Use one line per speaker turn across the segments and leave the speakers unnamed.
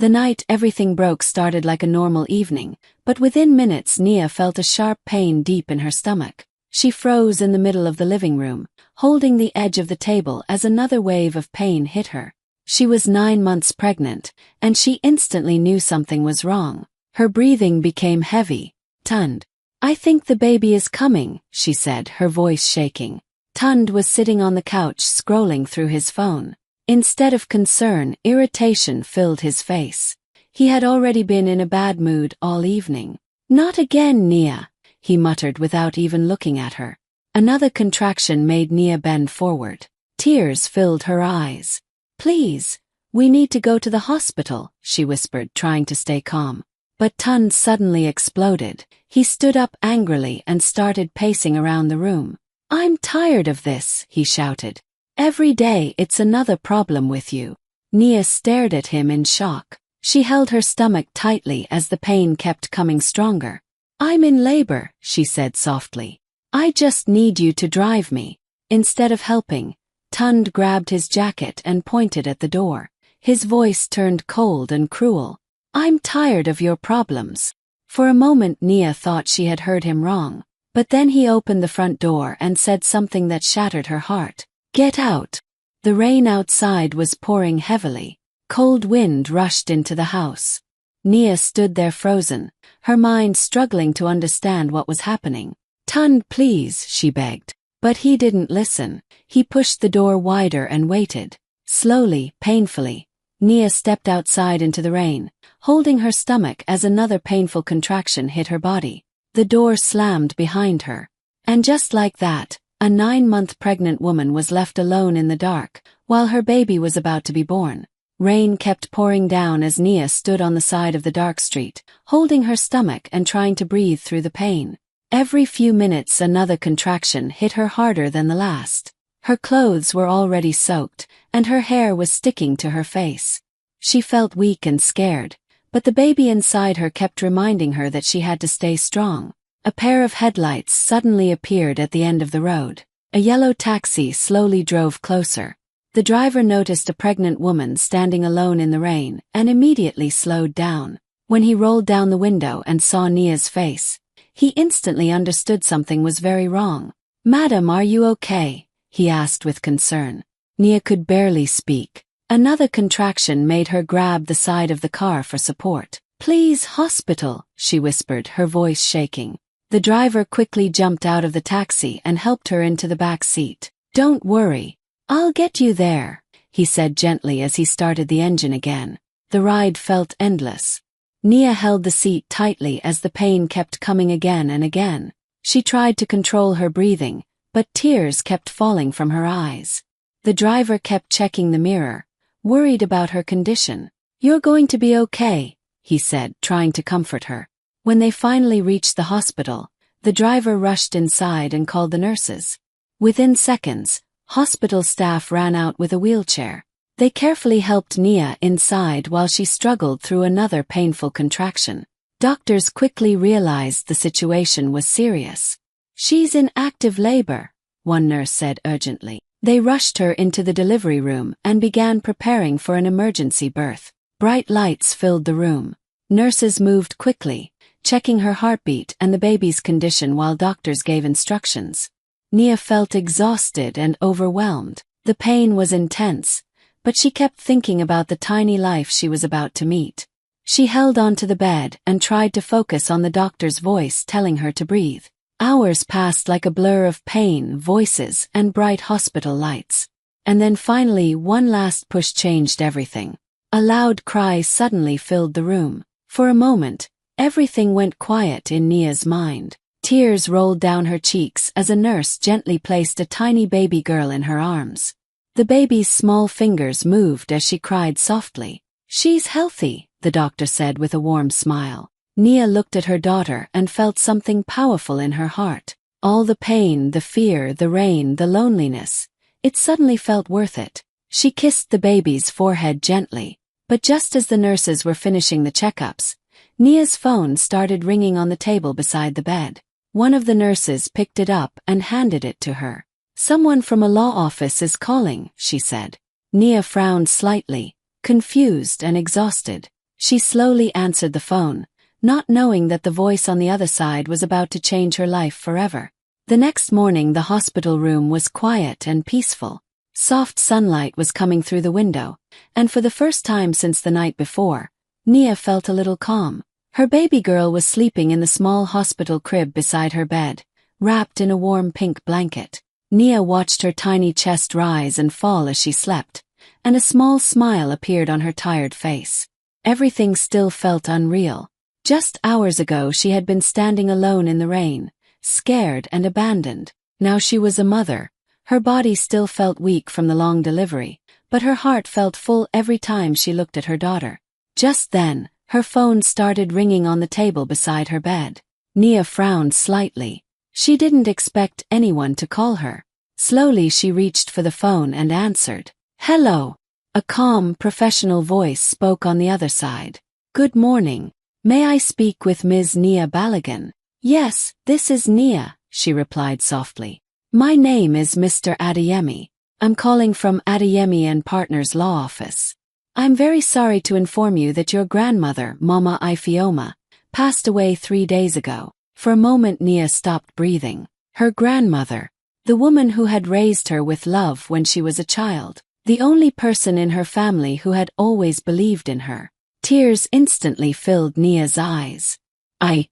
The night everything broke started like a normal evening, but within minutes Nia felt a sharp pain deep in her stomach. She froze in the middle of the living room, holding the edge of the table as another wave of pain hit her. She was 9 months pregnant, and she instantly knew something was wrong. Her breathing became heavy. Tund. "I think the baby is coming," she said, her voice shaking. Tund was sitting on the couch scrolling through his phone. Instead of concern, irritation filled his face. He had already been in a bad mood all evening. "Not again, Nia," he muttered without even looking at her. Another contraction made Nia bend forward. Tears filled her eyes. "Please, we need to go to the hospital," she whispered, trying to stay calm. But Tund suddenly exploded. He stood up angrily and started pacing around the room. "I'm tired of this," he shouted. "Every day it's another problem with you." Nia stared at him in shock. She held her stomach tightly as the pain kept coming stronger. "I'm in labor," she said softly. "I just need you to drive me." Instead of helping, Tund grabbed his jacket and pointed at the door. His voice turned cold and cruel. "I'm tired of your problems." For a moment Nia thought she had heard him wrong, but then he opened the front door and said something that shattered her heart. "Get out." The rain outside was pouring heavily. Cold wind rushed into the house. Nia stood there frozen, her mind struggling to understand what was happening. "Tund, please," she begged. But he didn't listen. He pushed the door wider and waited. Slowly, painfully, Nia stepped outside into the rain, holding her stomach as another painful contraction hit her body. The door slammed behind her. And just like that, a 9-month pregnant woman was left alone in the dark, while her baby was about to be born. Rain kept pouring down as Nia stood on the side of the dark street, holding her stomach and trying to breathe through the pain. Every few minutes another contraction hit her harder than the last. Her clothes were already soaked, and her hair was sticking to her face. She felt weak and scared, but the baby inside her kept reminding her that she had to stay strong. A pair of headlights suddenly appeared at the end of the road. A yellow taxi slowly drove closer. The driver noticed a pregnant woman standing alone in the rain and immediately slowed down. When he rolled down the window and saw Nia's face, he instantly understood something was very wrong. "Madam, are you okay?" he asked with concern. Nia could barely speak. Another contraction made her grab the side of the car for support. "Please, hospital," she whispered, her voice shaking. The driver quickly jumped out of the taxi and helped her into the back seat. "Don't worry. I'll get you there," he said gently as he started the engine again. The ride felt endless. Nia held the seat tightly as the pain kept coming again and again. She tried to control her breathing, but tears kept falling from her eyes. The driver kept checking the mirror, worried about her condition. "You're going to be okay," he said, trying to comfort her. When they finally reached the hospital, the driver rushed inside and called the nurses. Within seconds, hospital staff ran out with a wheelchair. They carefully helped Nia inside while she struggled through another painful contraction. Doctors quickly realized the situation was serious. "She's in active labor," one nurse said urgently. They rushed her into the delivery room and began preparing for an emergency birth. Bright lights filled the room. Nurses moved quickly, checking her heartbeat and the baby's condition while doctors gave instructions. Nia felt exhausted and overwhelmed. The pain was intense, but she kept thinking about the tiny life she was about to meet. She held onto the bed and tried to focus on the doctor's voice telling her to breathe. Hours passed like a blur of pain, voices, and bright hospital lights. And then finally one last push changed everything. A loud cry suddenly filled the room. For a moment, everything went quiet in Nia's mind. Tears rolled down her cheeks as a nurse gently placed a tiny baby girl in her arms. The baby's small fingers moved as she cried softly. "She's healthy," the doctor said with a warm smile. Nia looked at her daughter and felt something powerful in her heart. All the pain, the fear, the rain, the loneliness. It suddenly felt worth it. She kissed the baby's forehead gently. But just as the nurses were finishing the checkups, Nia's phone started ringing on the table beside the bed. One of the nurses picked it up and handed it to her. "Someone from a law office is calling," she said. Nia frowned slightly, confused and exhausted. She slowly answered the phone, not knowing that the voice on the other side was about to change her life forever. The next morning the hospital room was quiet and peaceful. Soft sunlight was coming through the window, and for the first time since the night before, Nia felt a little calm. Her baby girl was sleeping in the small hospital crib beside her bed, wrapped in a warm pink blanket. Nia watched her tiny chest rise and fall as she slept, and a small smile appeared on her tired face. Everything still felt unreal. Just hours ago she had been standing alone in the rain, scared and abandoned. Now she was a mother. Her body still felt weak from the long delivery, but her heart felt full every time she looked at her daughter. Just then, her phone started ringing on the table beside her bed. Nia frowned slightly. She didn't expect anyone to call her. Slowly she reached for the phone and answered. "Hello." A calm, professional voice spoke on the other side. "Good morning. May I speak with Ms. Nia Balagan?" "Yes, this is Nia," she replied softly. "My name is Mr. Adeyemi. I'm calling from Adeyemi and Partners Law Office. I'm very sorry to inform you that your grandmother, Mama Ifeoma, passed away 3 days ago." For a moment Nia stopped breathing. Her grandmother, the woman who had raised her with love when she was a child, the only person in her family who had always believed in her. Tears instantly filled Nia's eyes. I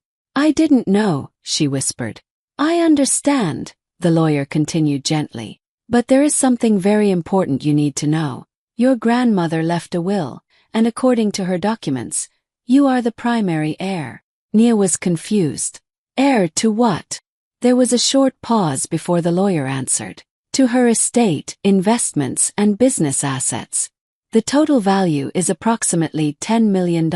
didn't know," she whispered. "I understand," the lawyer continued gently. "But there is something very important you need to know. Your grandmother left a will, and according to her documents, you are the primary heir." Nia was confused. Heir to what? There was a short pause before the lawyer answered. "To her estate, investments, and business assets. The total value is approximately $10 million.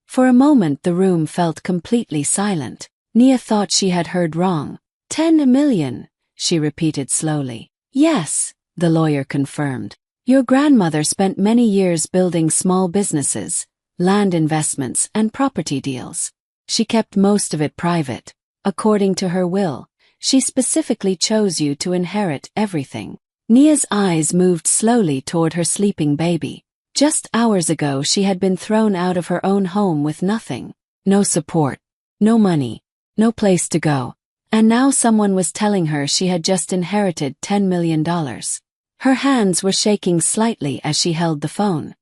For a moment the room felt completely silent. Nia thought she had heard wrong. $10 million, she repeated slowly. "Yes," the lawyer confirmed. "Your grandmother spent many years building small businesses, land investments, and property deals. She kept most of it private. According to her will, she specifically chose you to inherit everything." Nia's eyes moved slowly toward her sleeping baby. Just hours ago she had been thrown out of her own home with nothing. No support, no money, no place to go. And now someone was telling her she had just inherited $10 million. Her hands were shaking slightly as she held the phone.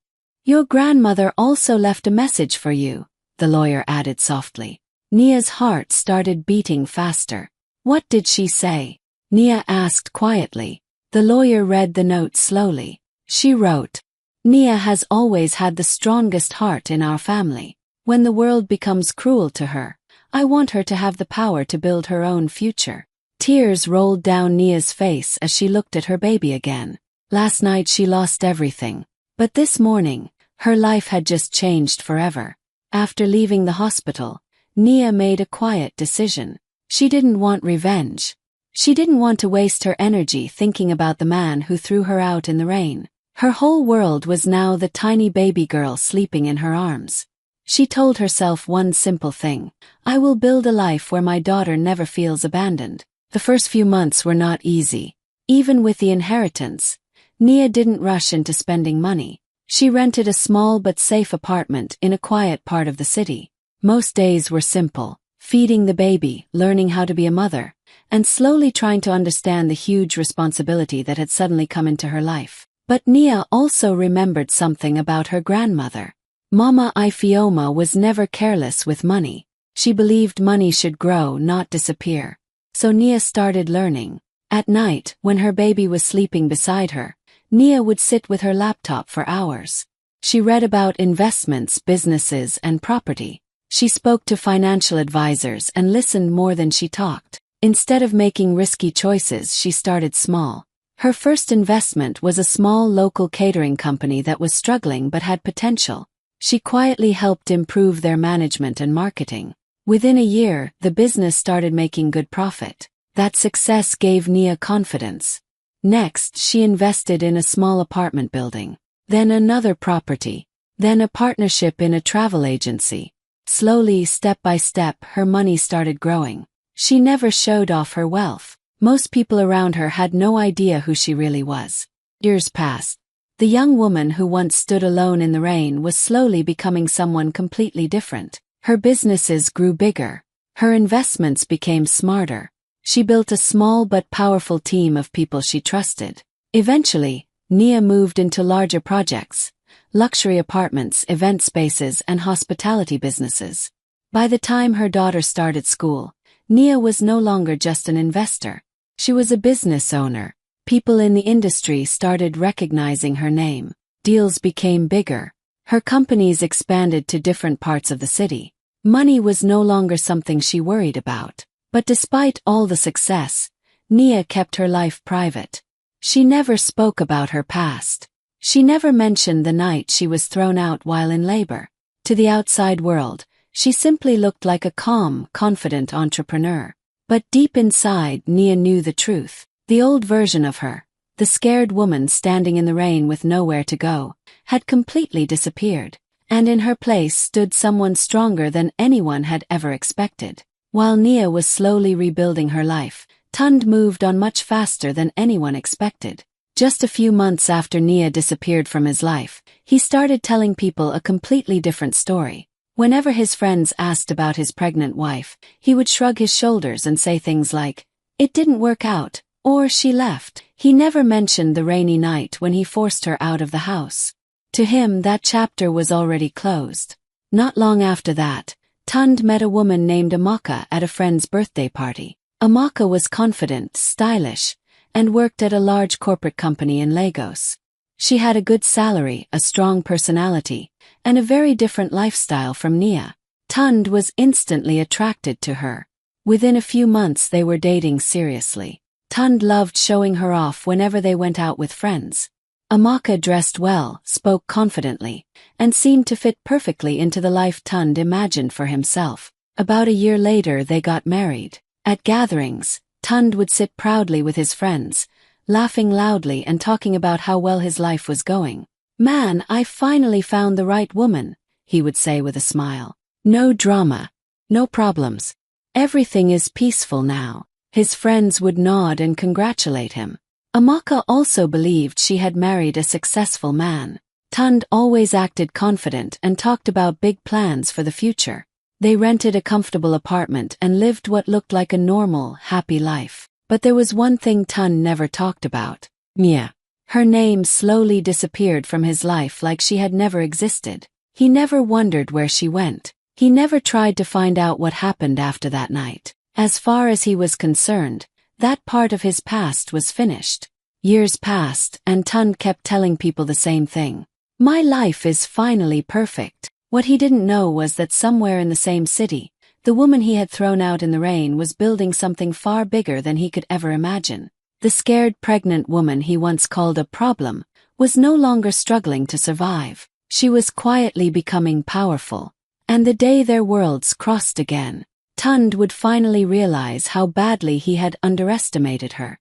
"Your grandmother also left a message for you," the lawyer added softly. Nia's heart started beating faster. "What did she say?" Nia asked quietly. The lawyer read the note slowly. She wrote, "Nia has always had the strongest heart in our family. When the world becomes cruel to her, I want her to have the power to build her own future." Tears rolled down Nia's face as she looked at her baby again. Last night she lost everything. But this morning, her life had just changed forever. After leaving the hospital, Nia made a quiet decision. She didn't want revenge. She didn't want to waste her energy thinking about the man who threw her out in the rain. Her whole world was now the tiny baby girl sleeping in her arms. She told herself one simple thing: I will build a life where my daughter never feels abandoned. The first few months were not easy. Even with the inheritance, Nia didn't rush into spending money. She rented a small but safe apartment in a quiet part of the city. Most days were simple: feeding the baby, learning how to be a mother, and slowly trying to understand the huge responsibility that had suddenly come into her life. But Nia also remembered something about her grandmother. Mama Ifeoma was never careless with money. She believed money should grow, not disappear. So Nia started learning. At night, when her baby was sleeping beside her, Nia would sit with her laptop for hours. She read about investments, businesses, and property. She spoke to financial advisors and listened more than she talked. Instead of making risky choices, she started small. Her first investment was a small local catering company that was struggling but had potential. She quietly helped improve their management and marketing. Within a year, the business started making good profit. That success gave Nia confidence. Next, she invested in a small apartment building, then another property, then a partnership in a travel agency. Slowly, step by step, her money started growing. She never showed off her wealth. Most people around her had no idea who she really was. Years passed. The young woman who once stood alone in the rain was slowly becoming someone completely different. Her businesses grew bigger. Her investments became smarter. She built a small but powerful team of people she trusted. Eventually, Nia moved into larger projects, luxury apartments, event spaces, and hospitality businesses. By the time her daughter started school, Nia was no longer just an investor. She was a business owner. People in the industry started recognizing her name. Deals became bigger. Her companies expanded to different parts of the city. Money was no longer something she worried about. But despite all the success, Nia kept her life private. She never spoke about her past. She never mentioned the night she was thrown out while in labor. To the outside world, she simply looked like a calm, confident entrepreneur. But deep inside, Nia knew the truth. The old version of her, the scared woman standing in the rain with nowhere to go, had completely disappeared, and in her place stood someone stronger than anyone had ever expected. While Nia was slowly rebuilding her life, Tund moved on much faster than anyone expected. Just a few months after Nia disappeared from his life, he started telling people a completely different story. Whenever his friends asked about his pregnant wife, he would shrug his shoulders and say things like, "It didn't work out," or "she left." He never mentioned the rainy night when he forced her out of the house. To him, that chapter was already closed. Not long after that, Tund met a woman named Amaka at a friend's birthday party. Amaka was confident, stylish, and worked at a large corporate company in Lagos. She had a good salary, a strong personality, and a very different lifestyle from Nia. Tund was instantly attracted to her. Within a few months they were dating seriously. Tund loved showing her off whenever they went out with friends. Amaka dressed well, spoke confidently, and seemed to fit perfectly into the life Tund imagined for himself. About a year later they got married. At gatherings, Tund would sit proudly with his friends, laughing loudly and talking about how well his life was going. "Man, I finally found the right woman," he would say with a smile. "No drama. No problems. Everything is peaceful now." His friends would nod and congratulate him. Amaka also believed she had married a successful man. Tund always acted confident and talked about big plans for the future. They rented a comfortable apartment and lived what looked like a normal, happy life. But there was one thing Tund never talked about: Nia. Her name slowly disappeared from his life like she had never existed. He never wondered where she went. He never tried to find out what happened after that night. As far as he was concerned, that part of his past was finished. Years passed, and Tund kept telling people the same thing. "My life is finally perfect." What he didn't know was that somewhere in the same city, the woman he had thrown out in the rain was building something far bigger than he could ever imagine. The scared pregnant woman he once called a problem was no longer struggling to survive. She was quietly becoming powerful. And the day their worlds crossed again, Tund would finally realize how badly he had underestimated her.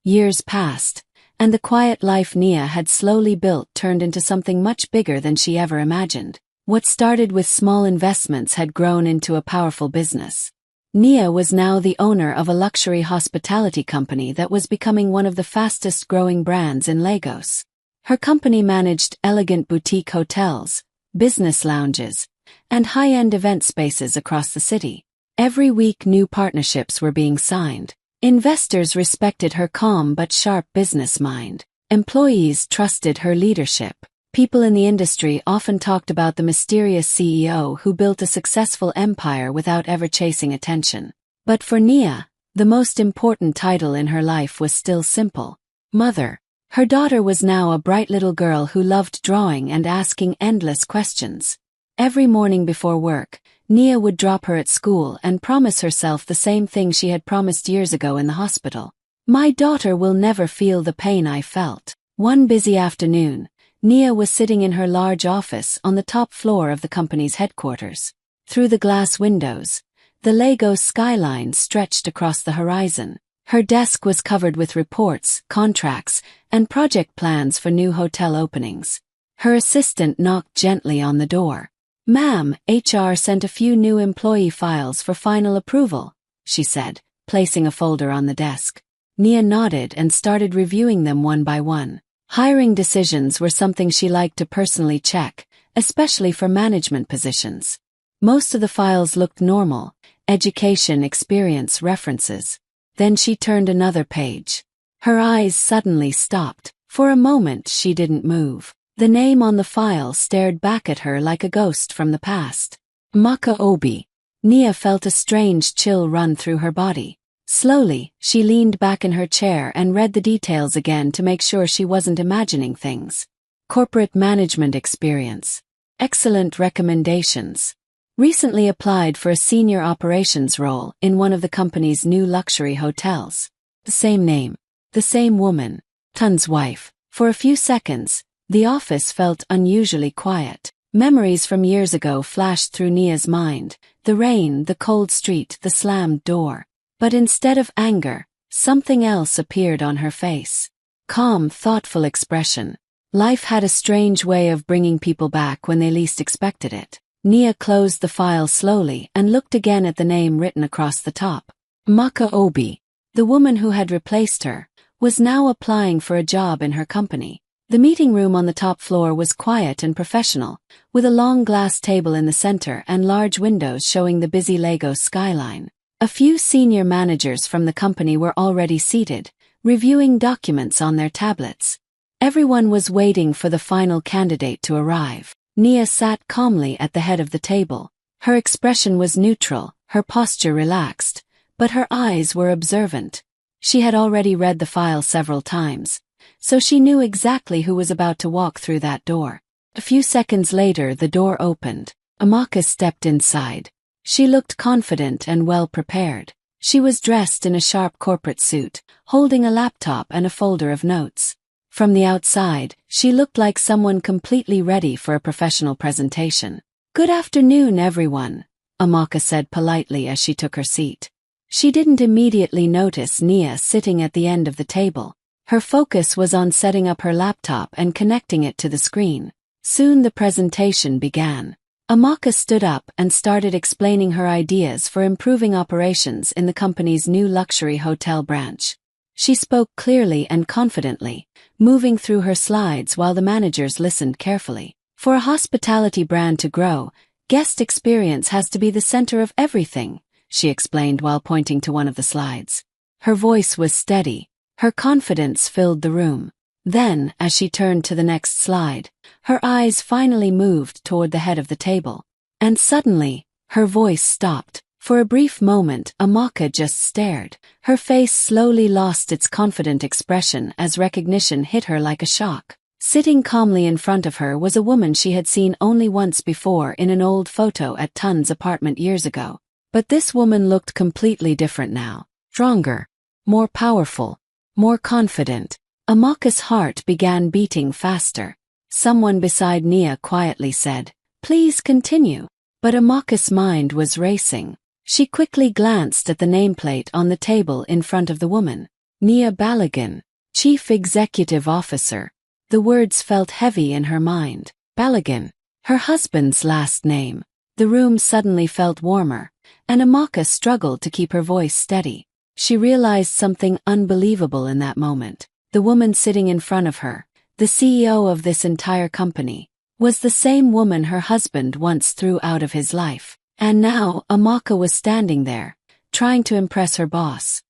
Years passed, and the quiet life Nia had slowly built turned into something much bigger than she ever imagined. What started with small investments had grown into a powerful business. Nia was now the owner of a luxury hospitality company that was becoming one of the fastest-growing brands in Lagos. Her company managed elegant boutique hotels, business lounges, and high-end event spaces across the city. Every week new partnerships were being signed. Investors respected her calm but sharp business mind. Employees trusted her leadership. People in the industry often talked about the mysterious CEO who built a successful empire without ever chasing attention. But for Nia, the most important title in her life was still simple: mother. Her daughter was now a bright little girl who loved drawing and asking endless questions. Every morning before work, Nia would drop her at school and promise herself the same thing she had promised years ago in the hospital. "My daughter will never feel the pain I felt." One busy afternoon, Nia was sitting in her large office on the top floor of the company's headquarters. Through the glass windows, the Lagos skyline stretched across the horizon. Her desk was covered with reports, contracts, and project plans for new hotel openings. Her assistant knocked gently on the door. "Ma'am, HR sent a few new employee files for final approval," she said, placing a folder on the desk. Nia nodded and started reviewing them one by one. Hiring decisions were something she liked to personally check, especially for management positions. Most of the files looked normal: education, experience, references. Then she turned another page. Her eyes suddenly stopped. For a moment she didn't move. The name on the file stared back at her like a ghost from the past. Maka Obi. Nia felt a strange chill run through her body. Slowly, she leaned back in her chair and read the details again to make sure she wasn't imagining things. Corporate management experience. Excellent recommendations. Recently applied for a senior operations role in one of the company's new luxury hotels. The same name. The same woman. Tun's wife. For a few seconds, the office felt unusually quiet. Memories from years ago flashed through Nia's mind. The rain, the cold street, the slammed door. But instead of anger, something else appeared on her face. Calm, thoughtful expression. Life had a strange way of bringing people back when they least expected it. Nia closed the file slowly and looked again at the name written across the top. Maka Obi. The woman who had replaced her was now applying for a job in her company. The meeting room on the top floor was quiet and professional, with a long glass table in the center and large windows showing the busy Lagos skyline. A few senior managers from the company were already seated, reviewing documents on their tablets. Everyone was waiting for the final candidate to arrive. Nia sat calmly at the head of the table. Her expression was neutral, her posture relaxed, but her eyes were observant. She had already read the file several times, so she knew exactly who was about to walk through that door. A few seconds later, the door opened. Amaka stepped inside. She looked confident and well prepared. She was dressed in a sharp corporate suit, holding a laptop and a folder of notes. From the outside, she looked like someone completely ready for a professional presentation. "Good afternoon, everyone," Amaka said politely as she took her seat. She didn't immediately notice Nia sitting at the end of the table. Her focus was on setting up her laptop and connecting it to the screen. Soon the presentation began. Amaka stood up and started explaining her ideas for improving operations in the company's new luxury hotel branch. She spoke clearly and confidently, moving through her slides while the managers listened carefully. For a hospitality brand to grow, guest experience has to be the center of everything, she explained while pointing to one of the slides. Her voice was steady. Her confidence filled the room. Then, as she turned to the next slide, her eyes finally moved toward the head of the table. And suddenly, her voice stopped. For a brief moment, Amaka just stared. Her face slowly lost its confident expression as recognition hit her like a shock. Sitting calmly in front of her was a woman she had seen only once before in an old photo at Tun's apartment years ago. But this woman looked completely different now. Stronger, more powerful, more confident. Amaka's heart began beating faster. Someone beside Nia quietly said, "Please continue." But Amaka's mind was racing. She quickly glanced at the nameplate on the table in front of the woman. Nia Balagan, Chief Executive Officer. The words felt heavy in her mind. Balagan, her husband's last name. The room suddenly felt warmer, and Amaka struggled to keep her voice steady. She realized something unbelievable in that moment. The woman sitting in front of her, the CEO of this entire company, was the same woman her husband once threw out of his life. And now Amaka was standing there, trying to impress her boss.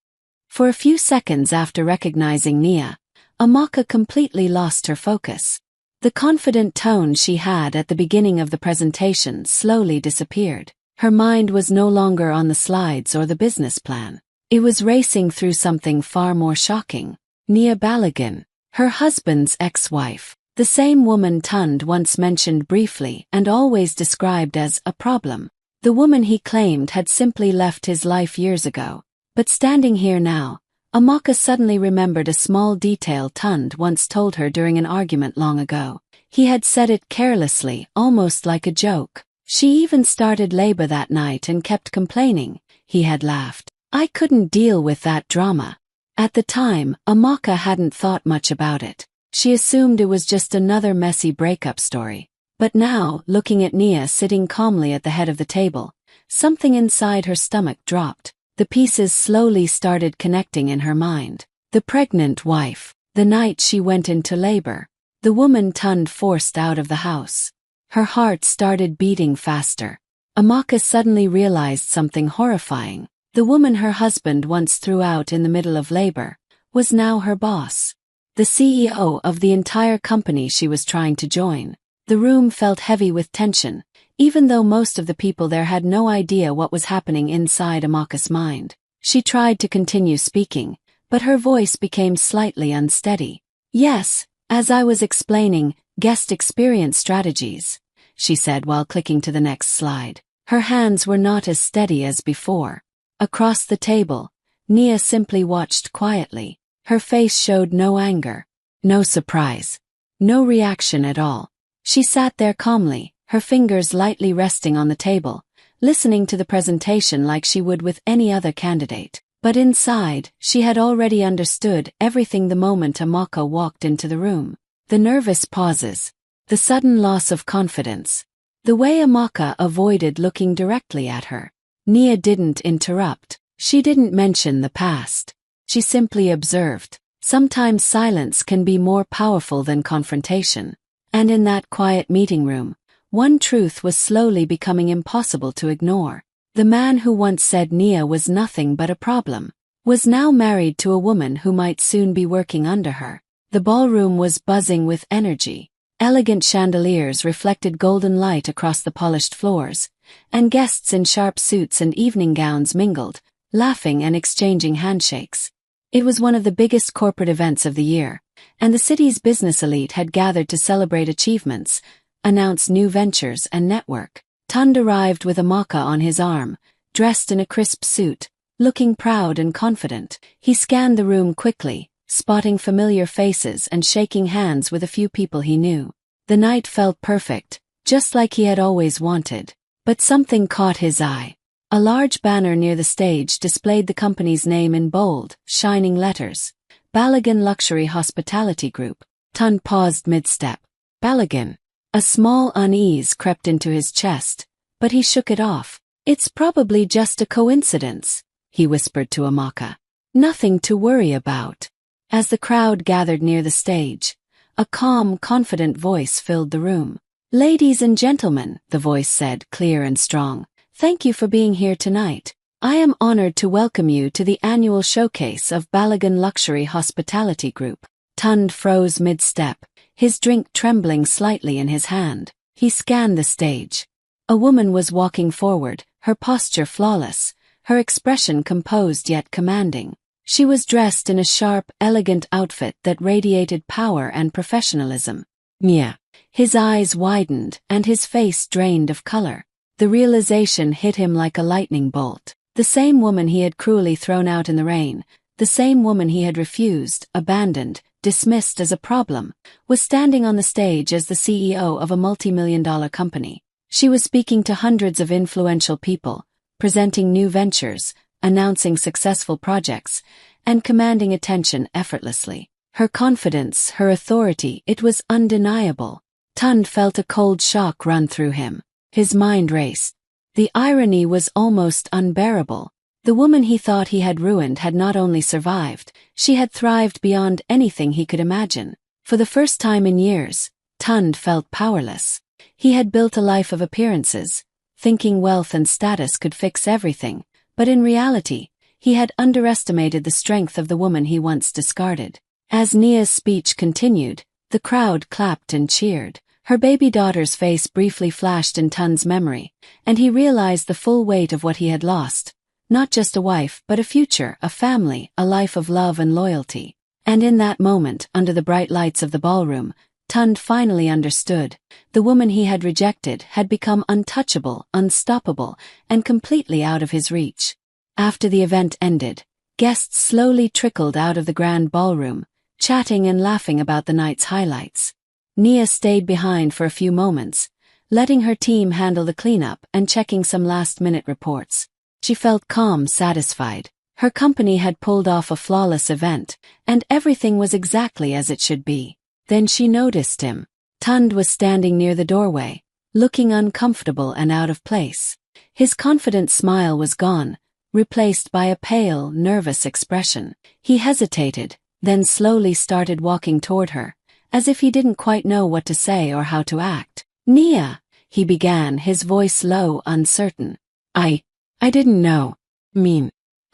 For a few seconds after recognizing Nia, Amaka completely lost her focus. The confident tone she had at the beginning of the presentation slowly disappeared. Her mind was no longer on the slides or the business plan. It was racing through something far more shocking. Nia Balagan, her husband's ex-wife, the same woman Tund once mentioned briefly and always described as a problem. The woman he claimed had simply left his life years ago. But standing here now, Amaka suddenly remembered a small detail Tund once told her during an argument long ago. He had said it carelessly, almost like a joke. She even started labor that night and kept complaining. He had laughed. "I couldn't deal with that drama." At the time, Amaka hadn't thought much about it. She assumed it was just another messy breakup story. But now, looking at Nia sitting calmly at the head of the table, something inside her stomach dropped. The pieces slowly started connecting in her mind. The pregnant wife, The night she went into labor, the woman Tund forced out of the house. Her heart started beating faster. Amaka suddenly realized something horrifying. The woman her husband once threw out in the middle of labor was now her boss, the CEO of the entire company she was trying to join. The room felt heavy with tension, even though most of the people there had no idea what was happening inside Amaka's mind. She tried to continue speaking, but her voice became slightly unsteady. "Yes, as I was explaining, guest experience strategies," she said while clicking to the next slide. Her hands were not as steady as before. Across the table, Nia simply watched quietly. Her face showed no anger, no surprise, no reaction at all. She sat there calmly, her fingers lightly resting on the table, listening to the presentation like she would with any other candidate. But inside, she had already understood everything the moment Amaka walked into the room. The nervous pauses, the sudden loss of confidence, the way Amaka avoided looking directly at her. Nia didn't interrupt. She didn't mention the past. She simply observed. Sometimes silence can be more powerful than confrontation. And in that quiet meeting room, one truth was slowly becoming impossible to ignore. The man who once said Nia was nothing but a problem was now married to a woman who might soon be working under her. The ballroom was buzzing with energy. Elegant chandeliers reflected golden light across the polished floors, and guests in sharp suits and evening gowns mingled, laughing and exchanging handshakes. It was one of the biggest corporate events of the year, and the city's business elite had gathered to celebrate achievements, announce new ventures and network. Tund arrived with Amaka on his arm, dressed in a crisp suit, looking proud and confident. He scanned the room quickly, spotting familiar faces and shaking hands with a few people he knew. The night felt perfect, just like he had always wanted. But something caught his eye. A large banner near the stage displayed the company's name in bold, shining letters. Balagan Luxury Hospitality Group. Tund paused mid-step. Balagan. A small unease crept into his chest, but he shook it off. "It's probably just a coincidence," he whispered to Amaka. "Nothing to worry about." As the crowd gathered near the stage, a calm, confident voice filled the room. "Ladies and gentlemen," the voice said, clear and strong, "thank you for being here tonight. I am honored to welcome you to the annual showcase of Balagan Luxury Hospitality Group." Tund froze mid-step, his drink trembling slightly in his hand. He scanned the stage. A woman was walking forward, her posture flawless, her expression composed yet commanding. She was dressed in a sharp, elegant outfit that radiated power and professionalism. Nia. His eyes widened and his face drained of color. The realization hit him like a lightning bolt. The same woman he had cruelly thrown out in the rain, the same woman he had refused, abandoned, dismissed as a problem, was standing on the stage as the CEO of a multi-million-dollar company. She was speaking to hundreds of influential people, presenting new ventures, announcing successful projects, and commanding attention effortlessly. Her confidence, her authority, it was undeniable. Tund felt a cold shock run through him. His mind raced. The irony was almost unbearable. The woman he thought he had ruined had not only survived, she had thrived beyond anything he could imagine. For the first time in years, Tund felt powerless. He had built a life of appearances, thinking wealth and status could fix everything, but in reality, he had underestimated the strength of the woman he once discarded. As Nia's speech continued, the crowd clapped and cheered. Her baby daughter's face briefly flashed in Tund's memory, and he realized the full weight of what he had lost. Not just a wife, but a future, a family, a life of love and loyalty. And in that moment, under the bright lights of the ballroom, Tund finally understood. The woman he had rejected had become untouchable, unstoppable, and completely out of his reach. After the event ended, guests slowly trickled out of the grand ballroom, chatting and laughing about the night's highlights. Nia stayed behind for a few moments, letting her team handle the cleanup and checking some last-minute reports. She felt calm, satisfied. Her company had pulled off a flawless event, and everything was exactly as it should be. Then she noticed him. Tund was standing near the doorway, looking uncomfortable and out of place. His confident smile was gone, replaced by a pale, nervous expression. He hesitated, then slowly started walking toward her, as if he didn't quite know what to say or how to act. "Nia," he began, his voice low, uncertain. I didn't know.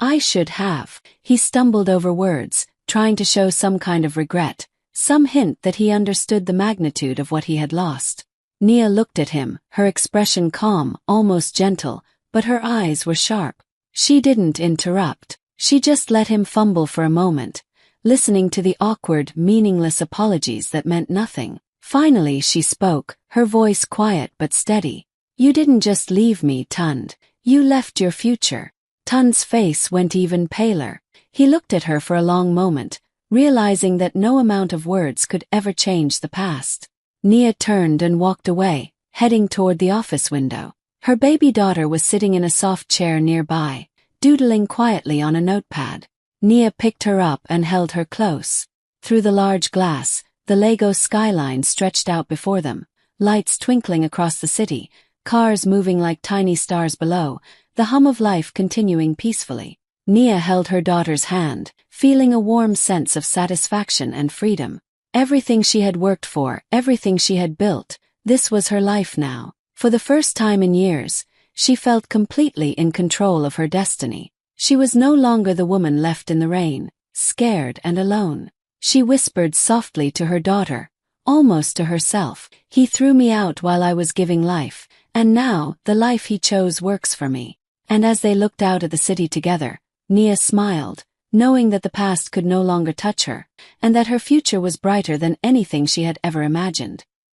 I should have." He stumbled over words, trying to show some kind of regret, some hint that he understood the magnitude of what he had lost. Nia looked at him, her expression calm, almost gentle, but her eyes were sharp. She didn't interrupt. She just let him fumble for a moment, listening to the awkward, meaningless apologies that meant nothing. Finally she spoke, her voice quiet but steady. "You didn't just leave me, Tund. You left your future." Tund's face went even paler. He looked at her for a long moment, realizing that no amount of words could ever change the past. Nia turned and walked away, heading toward the office window. Her baby daughter was sitting in a soft chair nearby, doodling quietly on a notepad. Nia picked her up and held her close. Through the large glass, the Lagos skyline stretched out before them, lights twinkling across the city, cars moving like tiny stars below, the hum of life continuing peacefully. Nia held her daughter's hand, feeling a warm sense of satisfaction and freedom. Everything she had worked for, everything she had built, this was her life now. For the first time in years, she felt completely in control of her destiny. She was no longer the woman left in the rain, scared and alone. She whispered softly to her daughter, almost to herself, "He threw me out while I was giving life, and now the life he chose works for me." And as they looked out at the city together, Nia smiled, knowing that the past could no longer touch her, and that her future was brighter than anything she had ever imagined.